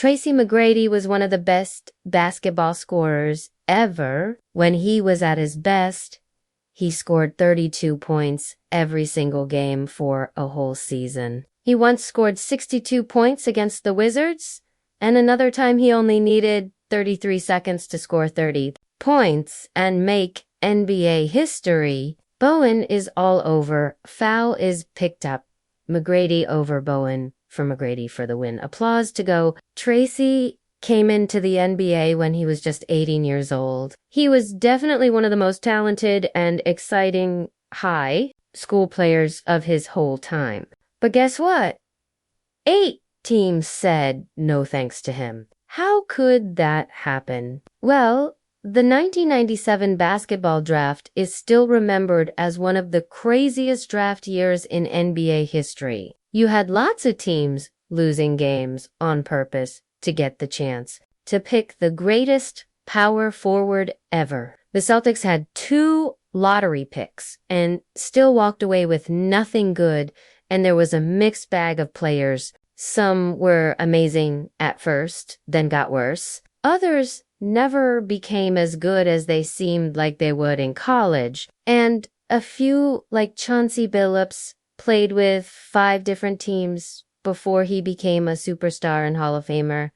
Tracy McGrady was one of the best basketball scorers ever. When he was at his best, he scored 32 points every single game for a whole season. He once scored 62 points against the Wizards, and another time he only needed 33 seconds to score 30 points and make NBA history. Bowen is all over. Foul is picked up. McGrady over Bowen for McGrady for the win. Applause to go. Tracy came into the NBA when he was just 18 years old. He was definitely one of the most talented and exciting high school players of his whole time. But guess what? 8 teams said no thanks to him. How could that happen? Well, the 1997 basketball draft is still remembered as one of the craziest draft years in NBA history. You had lots of teams losing games on purpose to get the chance to pick the greatest power forward ever. The Celtics had 2 lottery picks and still walked away with nothing good, and there was a mixed bag of players. Some were amazing at first, then got worse. Others never became as good as they seemed like they would in college. And a few, like Chauncey Billups, played with 5 different teams before he became a superstar and Hall of Famer.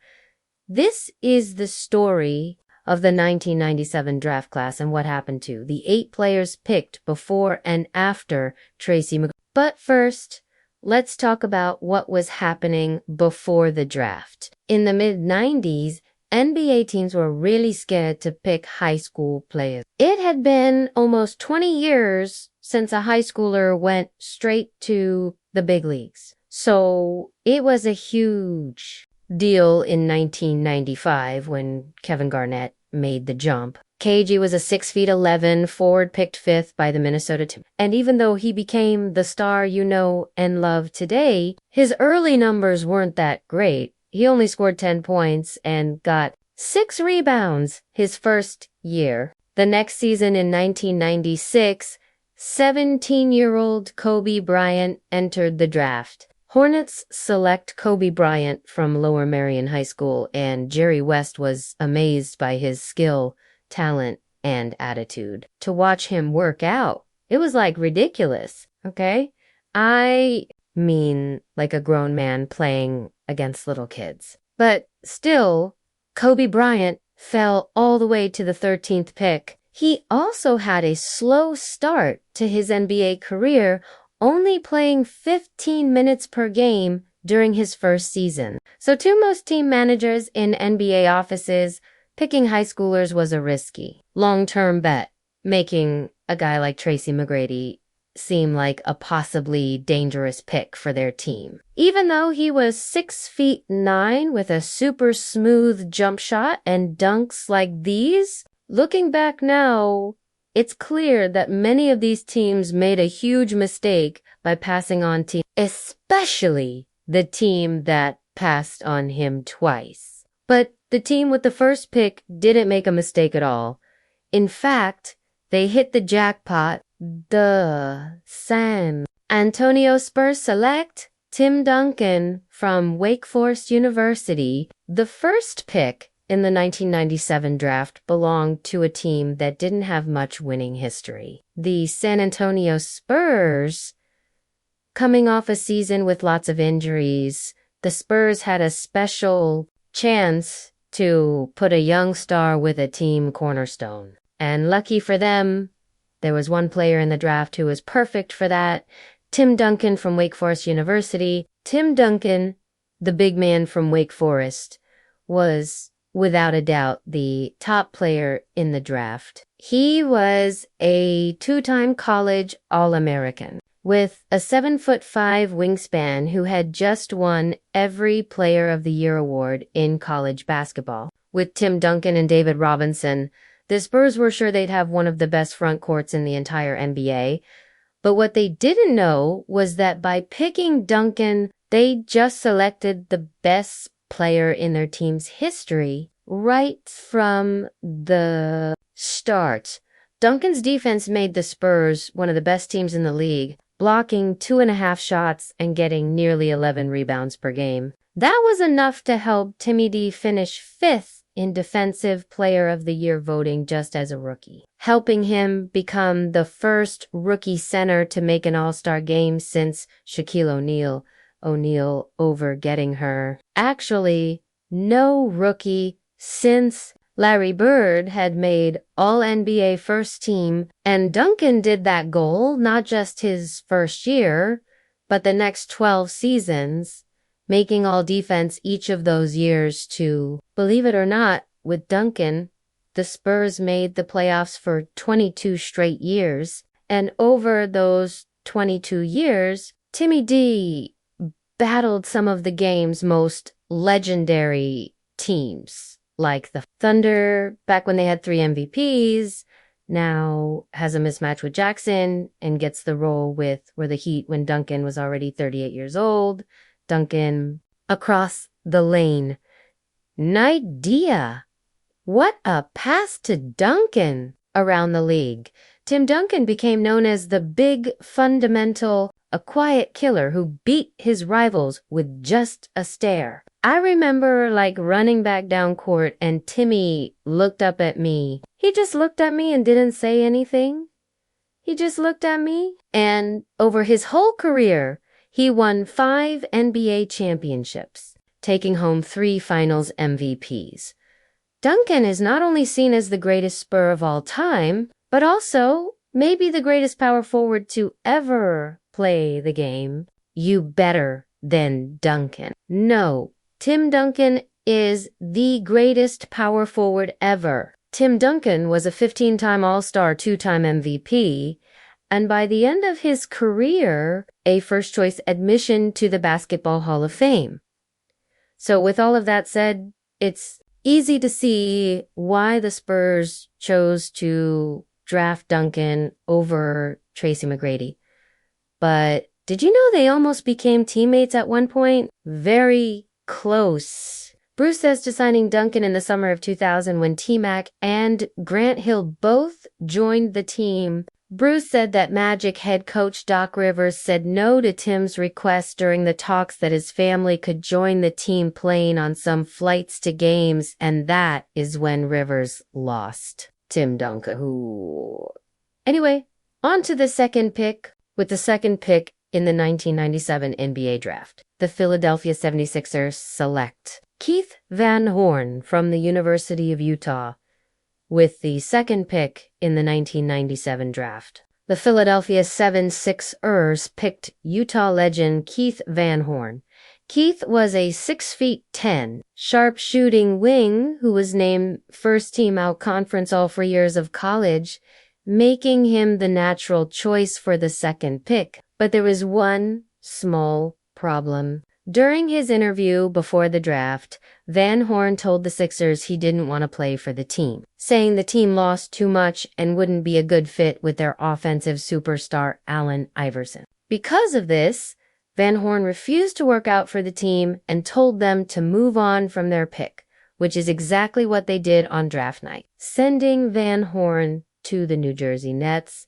This is the story of the 1997 draft class and what happened to the 8 players picked before and after Tracy McGrady. But first, let's talk about what was happening before the draft. In the mid-90s, NBA teams were really scared to pick high school players. It had been almost 20 years since a high schooler went straight to the big leagues. So it was a huge deal in 1995 when Kevin Garnett made the jump. KG was a 6'11" forward picked 5th by the Minnesota Timberwolves. And even though he became the star you know and love today, his early numbers weren't that great. He only scored 10 points and got 6 rebounds his first year. The next season in 1996, 17-year-old Kobe Bryant entered the draft. Hornets select Kobe Bryant from Lower Merion High School, and Jerry West was amazed by his skill, talent, and attitude. To watch him work out, it was like ridiculous, okay? I mean like a grown man playing against little kids. But still, Kobe Bryant fell all the way to the 13th pick. He also had a slow start to his NBA career, only playing 15 minutes per game during his first season. So to most team managers in NBA offices, picking high schoolers was a risky, long-term bet, making a guy like Tracy McGrady seem like a possibly dangerous pick for their team. Even though he was 6'9" with a super smooth jump shot and dunks like these, looking back now, it's clear that many of these teams made a huge mistake by passing on teams, especially the team that passed on him twice. But the team with the first pick didn't make a mistake at all. In fact, they hit the jackpot. San Antonio Spurs select Tim Duncan from Wake Forest University. The first pick in the 1997 draft belonged to a team that didn't have much winning history. The San Antonio Spurs, coming off a season with lots of injuries, the Spurs had a special chance to put a young star with a team cornerstone. And lucky for them, there was one player in the draft who was perfect for that, Tim Duncan from Wake Forest University. Tim Duncan, the big man from Wake Forest, was without a doubt the top player in the draft. He was a 2-time college All-American with a 7'5" wingspan who had just won every Player of the Year award in college basketball. With Tim Duncan and David Robinson, the Spurs were sure they'd have one of the best front courts in the entire NBA. But what they didn't know was that by picking Duncan, they just selected the best player in their team's history right from the start. Duncan's defense made the Spurs one of the best teams in the league, blocking 2.5 shots and getting nearly 11 rebounds per game. That was enough to help Timmy D finish 5th in Defensive Player of the Year voting just as a rookie, helping him become the first rookie center to make an All-Star game since Shaquille O'Neal over getting her. Actually, no rookie since Larry Bird had made All-NBA first team, and Duncan did that goal not just his first year, but the next 12 seasons, making All-Defense each of those years too. Believe it or not, with Duncan, the Spurs made the playoffs for 22 straight years, and over those 22 years, Timmy D battled some of the game's most legendary teams, like the Thunder, back when they had 3 MVPs, now has a mismatch with Jackson and gets the role with the Heat when Duncan was already 38 years old. Duncan across the lane. Nidia. What a pass to Duncan around the league. Tim Duncan became known as the big fundamental, a quiet killer who beat his rivals with just a stare. I remember running back down court and Timmy looked up at me. He just looked at me and didn't say anything. He just looked at me, and over his whole career, he won 5 NBA championships, taking home 3 finals MVPs. Duncan is not only seen as the greatest Spur of all time, but also maybe the greatest power forward to ever play the game. You better than Duncan. No, Tim Duncan is the greatest power forward ever. Tim Duncan was a 15-time All-Star, 2-time MVP, and by the end of his career, a first-choice admission to the Basketball Hall of Fame. So with all of that said, it's easy to see why the Spurs chose to draft Duncan over Tracy McGrady. But did you know they almost became teammates at one point? Very close. Bruce says to signing Duncan in the summer of 2000 when T-Mac and Grant Hill both joined the team. Bruce said that Magic head coach Doc Rivers said no to Tim's request during the talks that his family could join the team playing on some flights to games, and that is when Rivers lost Tim Duncan. Ooh. Anyway, on to the second pick. With the second pick in the 1997 NBA draft, the Philadelphia 76ers select Keith Van Horn from the University of Utah. With the second pick in the 1997 draft, the Philadelphia 76ers picked Utah legend Keith Van Horn. Keith was a 6'10", sharp-shooting wing who was named first-team out-conference all 4 years of college, making him the natural choice for the second pick. But there was one small problem. During his interview before the draft, Van Horn told the Sixers he didn't want to play for the team, saying the team lost too much and wouldn't be a good fit with their offensive superstar Allen Iverson. Because of this, Van Horn refused to work out for the team and told them to move on from their pick, which is exactly what they did on draft night, sending Van Horn to the New Jersey Nets.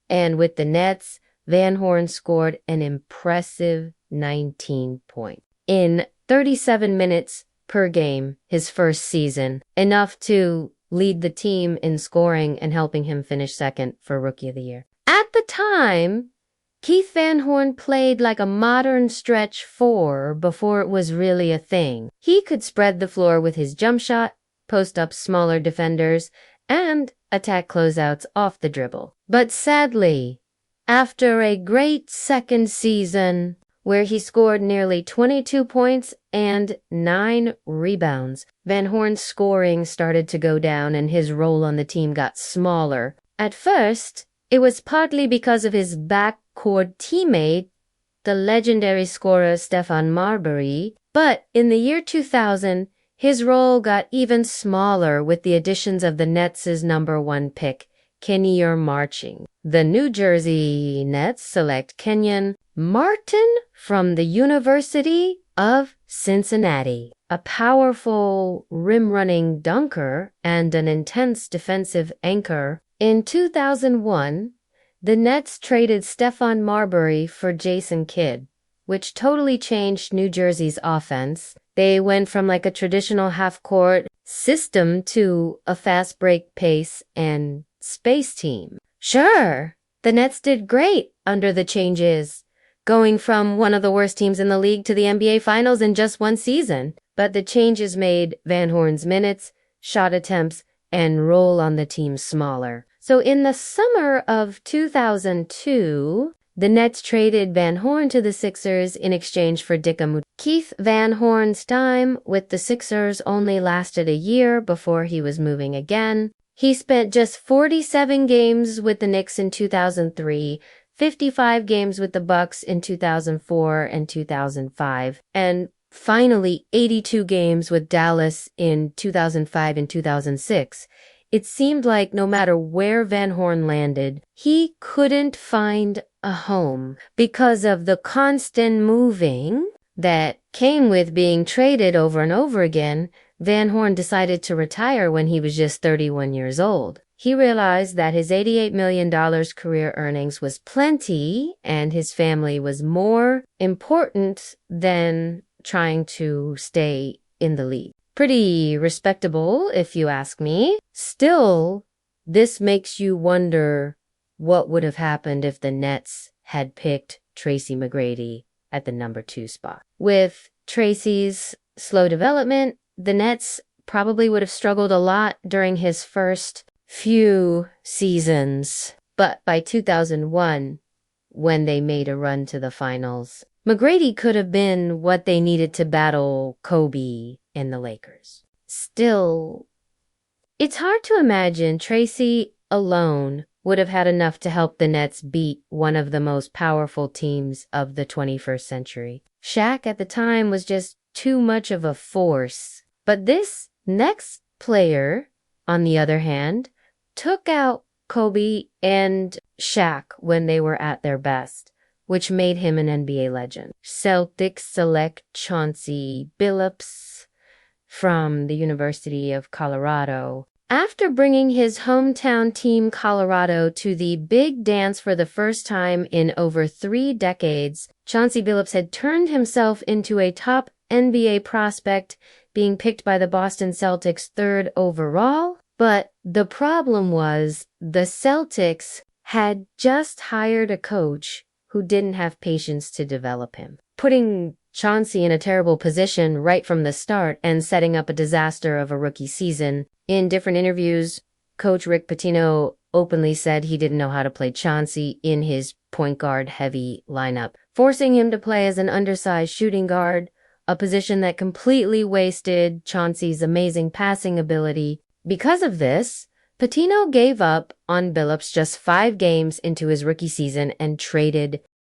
And with the Nets, Van Horn scored an impressive 19 points in 37 minutes per game his first season, enough to lead the team in scoring and helping him finish second for Rookie of the Year. At the time, Keith Van Horn played like a modern stretch 4 before it was really a thing. He could spread the floor with his jump shot, post up smaller defenders, and attack closeouts off the dribble. But sadly, after a great second season where he scored nearly 22 points and 9 rebounds, Van Horn's scoring started to go down and his role on the team got smaller. At first, it was partly because of his backcourt teammate, the legendary scorer Stephon Marbury, but in the year 2000, his role got even smaller with the additions of the Nets' number 1 pick, Kenyon Martin. The New Jersey Nets select Kenyon Martin from the University of Cincinnati, a powerful rim-running dunker and an intense defensive anchor. In 2001, the Nets traded Stephon Marbury for Jason Kidd, which totally changed New Jersey's offense. They went from like a traditional half-court system to a fast break pace and space team. Sure, the Nets did great under the changes, going from one of the worst teams in the league to the NBA Finals in just one season. But the changes made Van Horn's minutes, shot attempts, and role on the team smaller. So in the summer of 2002, the Nets traded Van Horn to the Sixers in exchange for Dick Amu. Keith Van Horn's time with the Sixers only lasted a year before he was moving again. He spent just 47 games with the Knicks in 2003, 55 games with the Bucks in 2004 and 2005, and finally 82 games with Dallas in 2005 and 2006. It seemed like no matter where Van Horn landed, he couldn't find a home because of the constant moving that came with being traded over and over again. Van Horn decided to retire when he was just 31 years old. He realized that his $88 million career earnings was plenty and his family was more important than trying to stay in the league. Pretty respectable, if you ask me. Still, this makes you wonder what would have happened if the Nets had picked Tracy McGrady at the number 2 spot. With Tracy's slow development, the Nets probably would have struggled a lot during his first few seasons. But by 2001, when they made a run to the finals, McGrady could have been what they needed to battle Kobe and the Lakers. Still, it's hard to imagine Tracy alone would have had enough to help the Nets beat one of the most powerful teams of the 21st century. Shaq at the time was just too much of a force. But this next player, on the other hand, took out Kobe and Shaq when they were at their best, which made him an NBA legend. Celtics select Chauncey Billups from the University of Colorado. After bringing his hometown team Colorado to the big dance for the first time in over 3 decades, Chauncey Billups had turned himself into a top NBA prospect, being picked by the Boston Celtics 3rd overall. But the problem was the Celtics had just hired a coach who didn't have patience to develop him, putting Chauncey in a terrible position right from the start and setting up a disaster of a rookie season. In different interviews, Coach Rick Pitino openly said he didn't know how to play Chauncey in his point guard heavy lineup, forcing him to play as an undersized shooting guard, a position that completely wasted Chauncey's amazing passing ability. Because of this, Pitino gave up on Billups just 5 games into his rookie season and traded